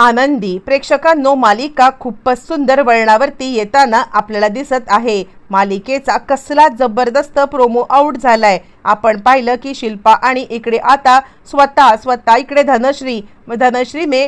आनंदी प्रेक्षकांनो, मालिका खूपच सुंदर वळणावरती येताना आपल्याला दिसत आहे. मालिकेचा कसला जबरदस्त प्रोमो आउट झालाय. आपण पाहिलं की शिल्पा आणि इकडे आता स्वतः इकडे धनश्रीने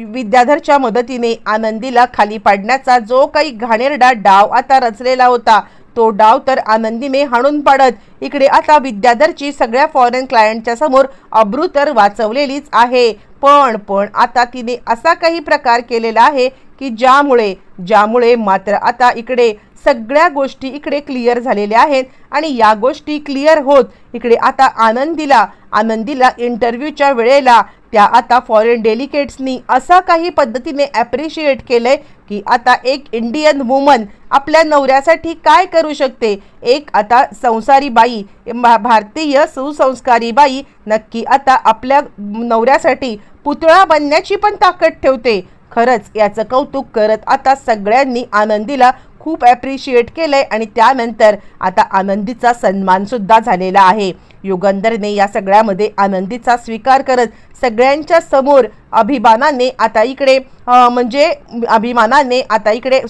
विद्याधरच्या मदतीने आनंदीला खाली पाडण्याचा जो काही घाणेरडा डाव आता रचलेला होता, तो डाव तर आनंदीने हाणून पाडत इकडे आता विद्याधरची सगळ्या फॉरेन क्लायंटच्या समोर अब्रू तर वाचवलेलीच आहे. पण आता तिने असा काही प्रकार केलेला आहे की ज्यामुळे मात्र आता इकडे सगळ्या गोष्टी इकडे क्लिअर झालेल्या आहेत. आणि या गोष्टी क्लिअर होत इकडे आता आनंदीला इंटरव्ह्यूच्या वेळेला त्या आता फॉरेन डेलिगेट्सनी असा काही पद्धतीने ॲप्रिशिएट केलंय की आता एक इंडियन वुमन आपल्या नवऱ्यासाठी काय करू शकते. एक आता संसारी बाई, भारतीय सुसंस्कारी बाई नक्की आता आपल्या नवऱ्यासाठी पुतळा बनण्याची पण ताकद ठेवते. खरंच याचं कौतुक करत आता सगळ्यांनी आनंदीला खूप ॲप्रिशिएट केलंय. आणि त्यानंतर आता आनंदीचा सन्मान सुद्धा झालेला आहे. युगंधरने या सगळ्यामध्ये आनंदीचा स्वीकार करत सगळ्यांच्या समोर अभिमानाने आता इकडे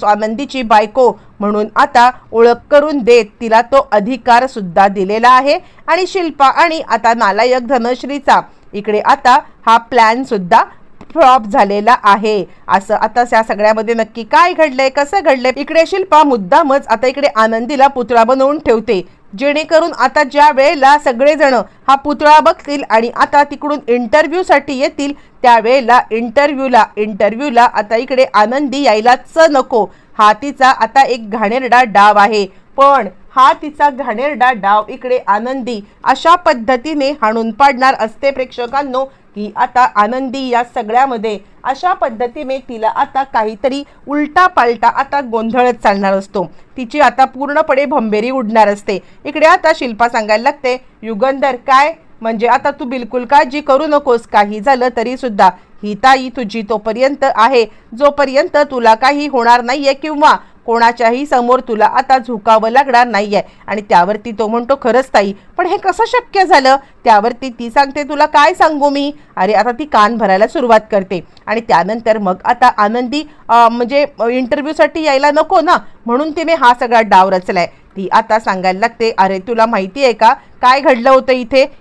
आनंदीची बायको म्हणून आता ओळख करून देत तिला तो अधिकार सुद्धा दिलेला आहे. आणि शिल्पा आणि आता नालायक धनश्रीचा इकडे आता हा प्लॅन सुद्धा फ्लॉप झालेला आहे. असं आता या सगळ्यामध्ये नक्की काय घडलंय, कसं घडलंय. इकडे शिल्पा मुद्दामच आता इकडे आनंदीला पुतळा बनवून ठेवते, जेणेकरून आता ज्या वेळेला सगळेजण हा पुतळा बघतील आणि आता तिकडून इंटरव्ह्यूसाठी येतील त्यावेळेला इंटरव्ह्यूला आता इकडे आनंदी यायलाच नको. हा तिचा आता एक घाणेरडा डाव आहे. पण हा तिचा घाणेरडा डाव इकडे आनंदी अशा पद्धतीने हाणून पाडणार असते प्रेक्षकांनो की आता आनंदी या सगळ्यामध्ये अशा पद्धतीने तिला आता काहीतरी उलटा पालटा आता गोंधळच चालणार असतो. तिची आता पूर्णपणे भंबेरी उडणार असते. इकडे आता शिल्पा सांगायला लागते, युगंधर काय म्हणजे आता तू बिलकुल काळजी करू नकोस, काही झालं तरी सुद्धा ही ताई तुझी तोपर्यंत आहे जोपर्यंत तुला काही होणार नाहीये किंवा कोणाच्याही समोर तुला आता झुकावं लागणार नाहीये. आणि त्यावरती तो म्हणतो, खरंच ताई, पण हे कसं शक्य झालं. त्यावरती ती सांगते, तुला काय सांगू मी. अरे आता ती कान भरायला सुरुवात करते. आणि त्यानंतर मग आता आनंदी म्हणजे इंटरव्ह्यूसाठी यायला नको ना, म्हणून तिने हा सगळा डाव रचलाय. ती आता सांगायला लागते, अरे तुला माहिती आहे का काय घडलं होतं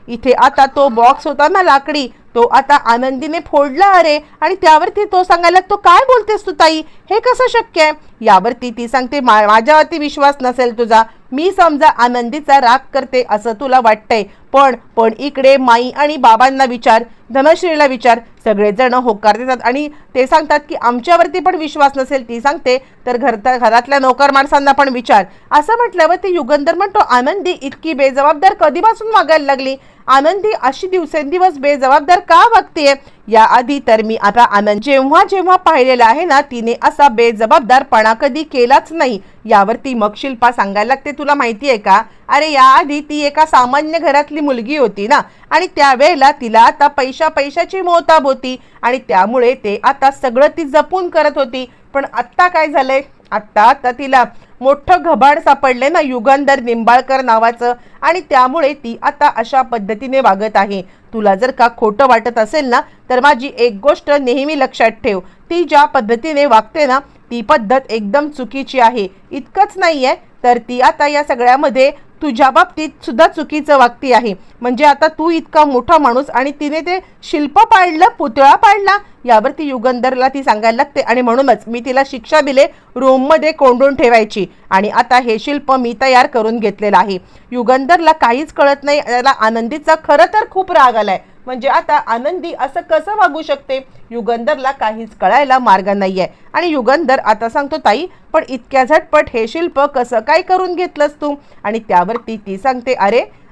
इथे आता तो बॉक्स होता ना लाकडी, तो आता आनंदीने फोडला अरे. आणि त्यावरती तो सांगायला लागतो, काय बोलतेस तू ताई, हे कसं शक्य आहे. यावरती ती सांगते, माझ्यावरती विश्वास नसेल तुझा, मी समजा आनंदीचा राग करते असं तुला वाटतंय, पण इकडे माई आणि बाबांना विचार, धनश्रीला विचार, सगळेजण होकार देतात आणि ते सांगतात की आमच्यावरती पण विश्वास नसेल ती सांगते तर घरातल्या नोकर माणसांना पण विचार. असं म्हटल्यावर ते युगंधर म्हणतो, आनंदी इतकी बेजबाबदार कधीपासून वागायला लागली. आनंदी अशी दिवसेंदिवस बेजबाबदार का वागतेय. याआधी तर मी आता आनंद जेव्हा पाहिलेला आहे ना, तिने असा बेजबाबदारपणा कधी केलाच नाही. यावरती मग शिल्पा सांगायला लागते, तुला माहिती आहे का, अरे याआधी ती एका सामान्य घरातली मुलगी होती ना, आणि त्यावेळेला तिला आता पैशाची मोहताब होती आणि त्यामुळे ते आता सगळं ती जपून करत होती. पण आत्ता काय झालंय, आता तिला मोठं घबाड सापडले ना युगंधर निंबाळकर नावाचं, आणि त्यामुळे ती आता अशा पद्धतीने वागत आहे. तुला जर का खोटं वाटत असेल ना, तर माझी एक गोष्ट नेहमी लक्षात ठेव, ती ज्या पद्धतीने वागते ना ती पद्धत एकदम चुकीची आहे. इतकंच नाहीये तर ती आता या सगळ्यामध्ये तुझ्या बाबतीत सुद्धा चुकीचं वागती आहे. म्हणजे आता तू इतका मोठा माणूस आणि तिने ते शिल्प पाडलं, पुतळा पाडला. यावरती युगंधरला ती सांगायला लागते, आणि म्हणूनच मी तिला शिक्षा दिले रूममध्ये कोंडून ठेवायची, आणि आता हे शिल्प मी तयार करून घेतलेलं आहे. युगंधरला काहीच कळत नाही. त्याला आनंदीचा खरं तर खूप राग आलाय. म्हणजे आता आनंदी असं कसं वागू शकते, युगंधरला काहीच कळायला मार्ग नाहीये. आणि युगंधर आता सांगतो, ताई पण इतक्या झटपट हे शिल्प कसं काय करून घेतलंस तू. आणि त्यावरती ती सांगते,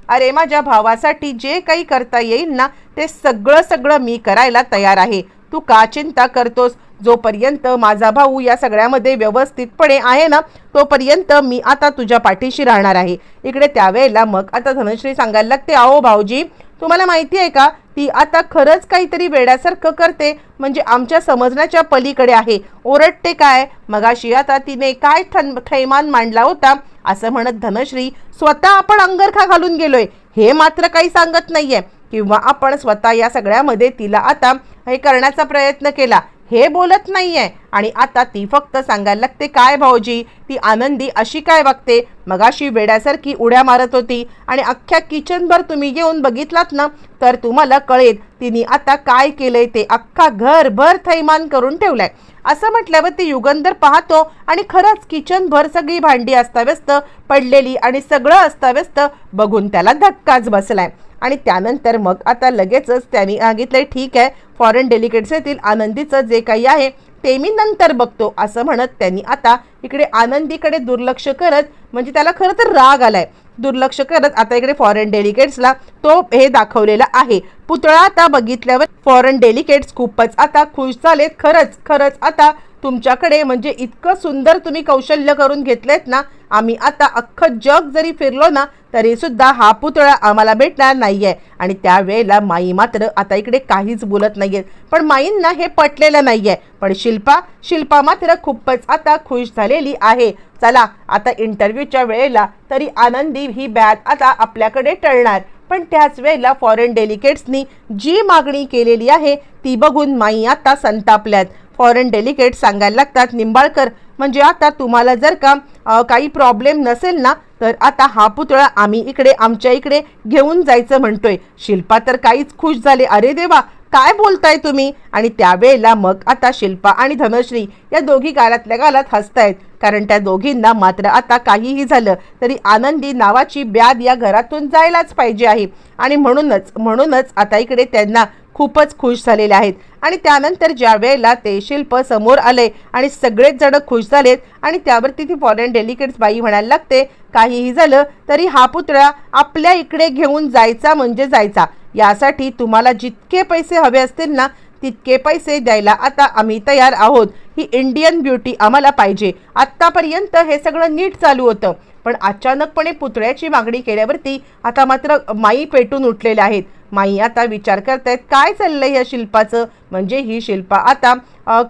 अरे माझ्या भावासाठी जे काही करता येईल ना ते सगळं मी करायला तयार आहे. तू का चिंता करतोस. जोपर्यंत माझा भाऊ या सगळ्यामध्ये व्यवस्थितपणे आहे ना तोपर्यंत मी आता तुझ्या पाठीशी राहणार आहे. इकडे त्यावेळेला मग आता धनश्री सांगायला लागते, अहो भाऊजी तुम्हाला माहिती आहे का, ती आता खरंच काहीतरी वेड्यासारखं करते, म्हणजे आमच्या समजण्याच्या पलीकडे आहे. ओरडते काय, मगाशी आता तिने काय थैमान मांडला होता असं म्हणत धनश्री स्वतः आपण अंगरखा घालून गेलोय हे मात्र काही सांगत नाहीये, किंवा आपण स्वतः या सगळ्यामध्ये तिला आता हे करण्याचा प्रयत्न केला हे बोलत नाहीये. आणि आता ती फक्त सांगायला लागते, काय भाऊजी ती आनंदी अशी काय वागते, मगाशी वेड्यासारखी उड्या मारत होती आणि अख्ख्या किचनभर तुम्ही येऊन बघितलात ना तर तुम्हाला कळेल तिने आता काय केलंय ते. अख्खा घरभर थैमान करून ठेवलाय. असं म्हटल्यावर ते युगंधर पाहतो आणि खरंच किचनभर सगळी भांडी अस्ताव्यस्त पडलेली आणि सगळं अस्ताव्यस्त बघून त्याला धक्काच बसलाय. आणि त्यानंतर मग आता लगेचच त्यांनी सांगितलंय, ठीक आहे, फॉरेन डेलिगेट्स येथील आनंदीचं जे काही आहे ते मी नंतर बघतो, असं म्हणत त्यांनी आता इकडे आनंदीकडे दुर्लक्ष करत, म्हणजे त्याला खरं तर राग आलाय, दुर्लक्ष करत आता इकडे फॉरेन डेलिगेट्सला तो हे दाखवलेला आहे. पुतळा आता बघितल्यावर फॉरेन डेलिगेट्स खूपच आता खुश झालेत. खरंच आता तुमच्याकडे म्हणजे इतकं सुंदर तुम्ही कौशल्य करून घेतलेत ना, आम्ही आता अख्खं जग जरी फिरलो ना तरी सुद्धा हा पुतळा आम्हाला भेटणार नाहीये. आणि त्यावेळेला माई मात्र आता इकडे काहीच बोलत नाहीयेत. पण माईंना हे पटलेलं नाहीये. पण शिल्पा मात्र खूपच आता खुश झालेली आहे. चला आता इंटरव्ह्यूच्या वेळेला तरी आनंदी ही बॅग आता आपल्याकडे टळणार. पण त्याच वेळेला फॉरेन डेलिगेट्सनी जी मागणी केलेली आहे ती बघून माई आता संतापल्यात. फॉरेन डेलिगेट सांगायला लागतात, निंबाळकर म्हणजे आता तुम्हाला जर का काही प्रॉब्लेम नसेल ना तर आता हा पुतळा आम्ही इकडे आमच्या इकडे घेऊन जायचं म्हणतोय. शिल्पा तर काहीच खुश झाले, अरे देवा काय बोलताय तुम्ही. आणि त्यावेळेला मग आता शिल्पा आणि धनश्री या दोघी गालातल्या गालात हसतायत. कारण त्या दोघींना मात्र आता काहीही झालं तरी आनंदी नावाची ब्याद या घरातून जायलाच पाहिजे आहे. आणि म्हणूनच आता इकडे त्यांना खूपच खुश झालेले आहेत. आणि त्यानंतर ज्या वेळेला ते शिल्प समोर आले आणि सगळेच जण खुश झालेत आणि त्यावरती ती फॉरेन डेलिगेट्स बाई म्हणायला लागते, काहीही झालं तरी हा पुतळा आपल्या इकडे घेऊन जायचा म्हणजे जायचा. यासाठी तुम्हाला जितके पैसे हवे असतील ना तितके पैसे द्यायला आता आम्ही तयार आहोत. ही इंडियन ब्युटी आम्हाला पाहिजे. आत्तापर्यंत हे सगळं नीट चालू होतं, पण अचानकपणे पुतळ्याची मागणी केल्यावरती आता मात्र माई पेटून उठलेल्या आहेत. माई आता विचार करतायत, काय चाललंय या शिल्पाचं. म्हणजे ही शिल्पा आता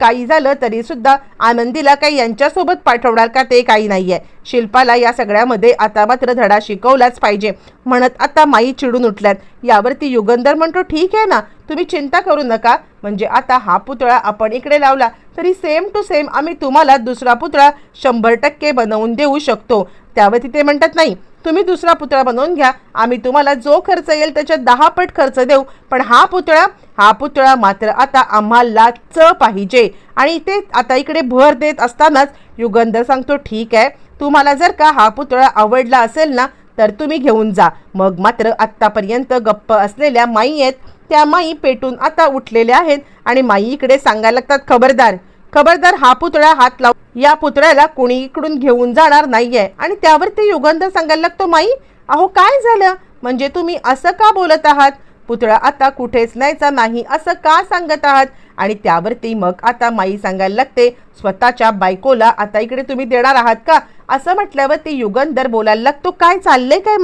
काही झालं तरी सुद्धा आनंदीला काही यांच्यासोबत पाठवणार का ते काही नाहीये. शिल्पाला या सगळ्यामध्ये आता मात्र धडा शिकवलाच पाहिजे म्हणत आता माई चिडून उठल्यात. यावरती युगंधर म्हणतो, ठीक आहे ना, तुम्ही चिंता करू नका. म्हणजे आता हा पुतळा आपण इकडे लावला तरी सेम टू सेम आम्ही तुम्हाला दुसरा पुतळा 100% बनवून देऊ शकतो. त्यावरती ते म्हणतात, नाही तुम्ही दुसरा पुतळा बनवून घ्या, आम्ही तुम्हाला जो खर्च येईल त्याच्या 10 पट खर्च देऊ, पण हा पुतळा मात्र आता आम्हालाच पाहिजे. आणि ते आता इकडे भर देत असतानाच युगंधर सांगतो, ठीक आहे, तुम्हाला जर का हा पुतळा आवडला असेल ना तर तुम्ही घेऊन जा. मग मात्र आत्तापर्यंत गप्प असलेल्या माई आहेत त्या माई पेटून आता उठलेल्या आहेत. आणि माई इकडे सांगायला लागतात, खबरदार हा पुतळा हात लाव, या पुतळ्याला कोणी इकडून घेऊन जाणार नाहीये. आणि त्यावरती युगंधर सांगायला लागतो, माई अहो काय झालं, म्हणजे तुम्ही असं का बोलत आहात, पुतळा आता कुठेच न्यायचा नाही असं का सांगत आहात. आणि त्यावरती मग आता माई सांगायला लागते, स्वतःच्या बायकोला आता इकडे तुम्ही देणार आहात का. असं म्हटल्यावर ते युगंधर बोलायला लागतो, काय चाललंय काय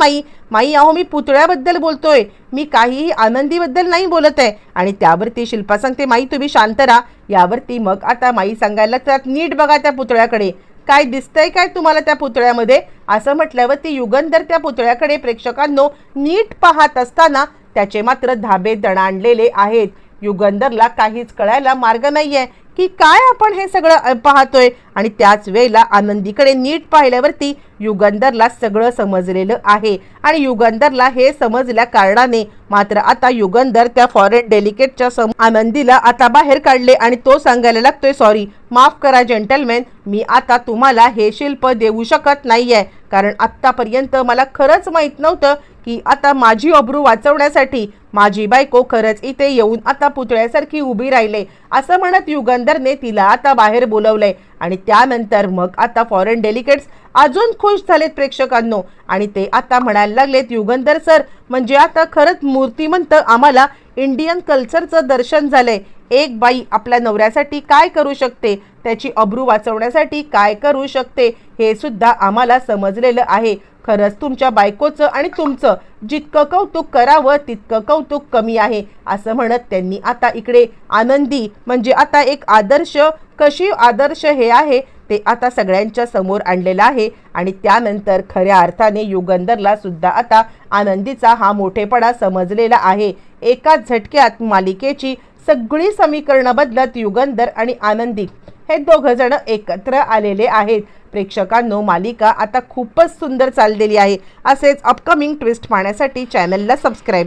माई अहो मी पुतळ्याबद्दल बोलतोय, मी काहीही आनंदीबद्दल नाही बोलत आहे. आणि त्यावरती शिल्पा सांगते, माई तुम्ही शांत राहा. यावरती मग आता माई सांगायला लागतात, नीट बघा त्या पुतळ्याकडे, काय दिसतंय काय तुम्हाला त्या पुतळ्यामध्ये. असं म्हटल्यावर ती युगंधर त्या पुतळ्याकडे प्रेक्षकांनो नीट पाहत असताना त्याचे मात्र धाबे दणाणलेले आहेत. युगंधरला काहीच कळायला मार्ग नाहीये की काय आपण हे सगळं पाहतोय. आणि त्याच वेळेला आनंदीकडे नीट पाहिल्यावरती युगंधरला सगळं समजलेलं आहे. आणि युगंधरला हे समजल्या कारणाने मात्र आता युगंधर त्या फॉरेन डेलिगेटच्या समोर आनंदीला आता बाहेर काढले आणि तो सांगायला लागतोय, सॉरी माफ करा जेंटलमॅन, मी आता तुम्हाला हे शिल्प देऊ शकत नाहीये. कारण आत्तापर्यंत मला खरंच माहीत नव्हतं की आता माझी अब्रू वाचवण्यासाठी माझी बायको खरंच इथे येऊन आता पुतळ्यासारखी उभी राहिले. असं म्हणत युगंधरने तिला आता बाहेर बोलवलंय. आणि त्यानंतर मग आता फॉरेन डेलिगेट्स अजून खुश झालेत प्रेक्षकांनो. आणि ते आता म्हणायला लागलेत, युगंधर सर म्हणजे आता खरंच मूर्तिमंत आम्हाला इंडियन कल्चरचं दर्शन झालंय. एक बाई आपल्या नवऱ्यासाठी काय करू शकते, त्याची अब्रू वाचवण्यासाठी काय करू शकते हे सुद्धा आम्हाला समजलेलं आहे. खरंच तुमच्या बायकोचं आणि तुमचं जितकं कौतुक करावं तितकं कौतुक कमी आहे. असं म्हणत त्यांनी आता इकडे आनंदी म्हणजे आता एक आदर्श हे आहे ते आता सगळ्यांच्या समोर आणलेलं आहे. आणि त्यानंतर खऱ्या अर्थाने युगंधरला सुद्धा आता आनंदीचा हा मोठेपणा समजलेला आहे. एकाच झटक्यात मालिकेची सगळी समीकरणं बदलत युगंधर आणि आनंदी हे दोघं जण एकत्र आलेले आहेत. प्रेक्षकांनो, मालिका आता खूपच सुंदर चाललेली आहे. असेच अपकमिंग ट्विस्ट पाहण्यासाठी चॅनलला सबस्क्राईब